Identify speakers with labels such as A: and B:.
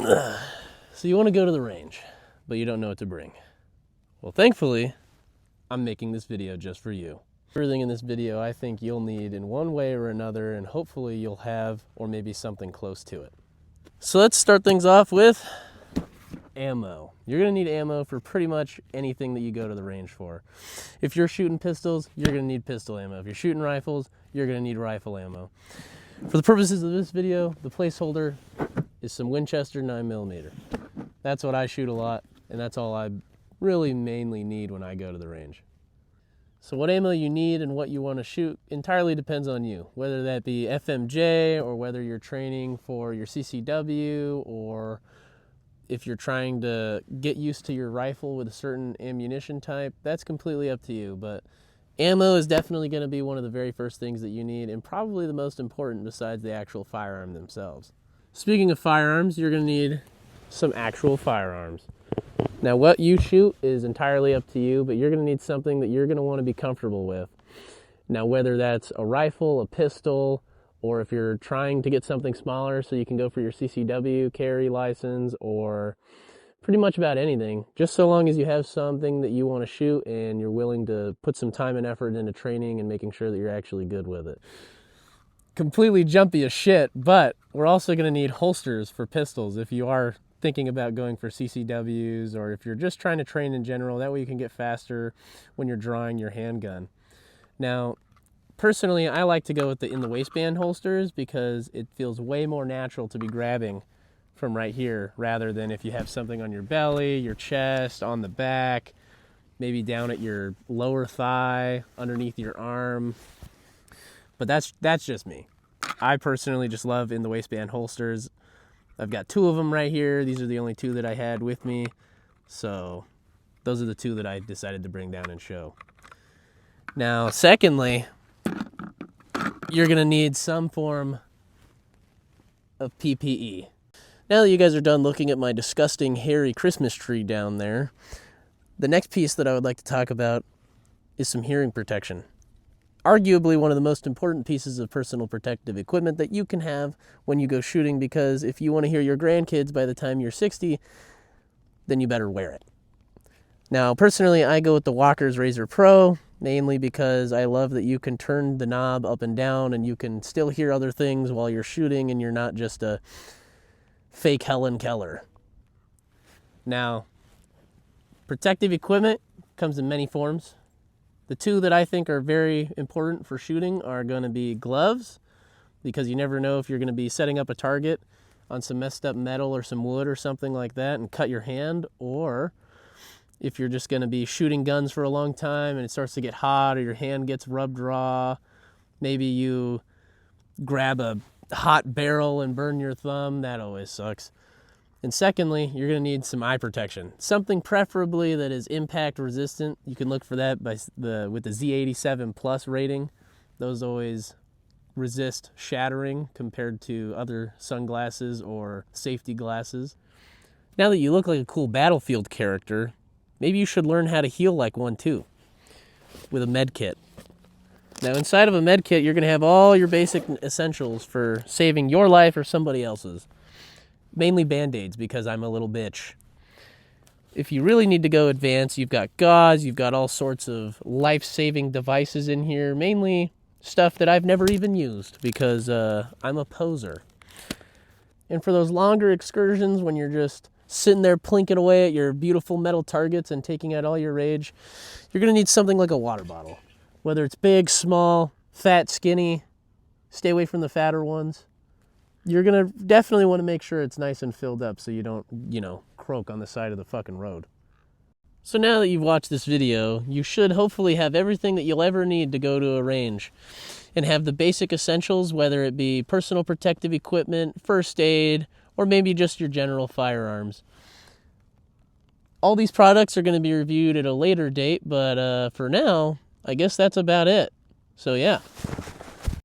A: So you want to go to the range, but you don't know what to bring. Well, thankfully, I'm making this video just for you. Everything in this video I think you'll need in one way or another, and hopefully you'll have, or maybe something close to it. So let's start things off with ammo. You're going to need ammo for pretty much anything that you go to the range for. If you're shooting pistols, you're going to need pistol ammo. If you're shooting rifles, you're going to need rifle ammo. For the purposes of this video, the placeholder is some Winchester 9mm. That's what I shoot a lot, and that's all I really mainly need when I go to the range. So what ammo you need and what you want to shoot entirely depends on you, whether that be FMJ or whether you're training for your CCW, or if you're trying to get used to your rifle with a certain ammunition type. That's completely up to you, but ammo is definitely going to be one of the very first things that you need, and probably the most important besides the actual firearm themselves. Speaking of firearms, you're going to need some actual firearms. Now, what you shoot is entirely up to you, but you're going to need something that you're going to want to be comfortable with. Now, whether that's a rifle, a pistol, or if you're trying to get something smaller so you can go for your CCW carry license, or pretty much about anything, just so long as you have something that you want to shoot and you're willing to put some time and effort into training and making sure that you're actually good with it. Completely jumpy as shit, but we're also going to need holsters for pistols if you are thinking about going for CCWs, or if you're just trying to train in general. That way you can get faster when you're drawing your handgun. Now, personally, I like to go with the in the waistband holsters because it feels way more natural to be grabbing from right here rather than if you have something on your belly, your chest, on the back, maybe down at your lower thigh, underneath your arm. But that's just me. I personally just love in the waistband holsters. I've got two of them right here. These are the only two that I had with me. So those are the two that I decided to bring down and show. Now, secondly, you're going to need some form of PPE. Now that you guys are done looking at my disgusting, hairy Christmas tree down there, the next piece that I would like to talk about is some hearing protection. Arguably one of the most important pieces of personal protective equipment that you can have when you go shooting, because if you want to hear your grandkids by the time you're 60, then you better wear it. Now, personally, I go with the Walker's Razor Pro, mainly because I love that you can turn the knob up and down and you can still hear other things while you're shooting, and you're not just a fake Helen Keller. Now, protective equipment comes in many forms. The two that I think are very important for shooting are going to be gloves, because you never know if you're going to be setting up a target on some messed up metal or some wood or something like that and cut your hand, or if you're just going to be shooting guns for a long time and it starts to get hot or your hand gets rubbed raw, maybe you grab a hot barrel and burn your thumb. That always sucks. And secondly, you're going to need some eye protection. Something preferably that is impact resistant. You can look for that with the Z87 Plus rating. Those always resist shattering compared to other sunglasses or safety glasses. Now that you look like a cool Battlefield character, maybe you should learn how to heal like one too, with a med kit. Now, inside of a med kit, you're going to have all your basic essentials for saving your life or somebody else's. Mainly Band-Aids, because I'm a little bitch. If you really need to go advanced, you've got gauze, you've got all sorts of life-saving devices in here, mainly stuff that I've never even used because I'm a poser. And for those longer excursions when you're just sitting there plinking away at your beautiful metal targets and taking out all your rage, you're going to need something like a water bottle. Whether it's big, small, fat, skinny, stay away from the fatter ones. You're going to definitely want to make sure it's nice and filled up so you don't, croak on the side of the fucking road. So now that you've watched this video, you should hopefully have everything that you'll ever need to go to a range and have the basic essentials, whether it be personal protective equipment, first aid, or maybe just your general firearms. All these products are going to be reviewed at a later date, but for now, I guess that's about it. So yeah.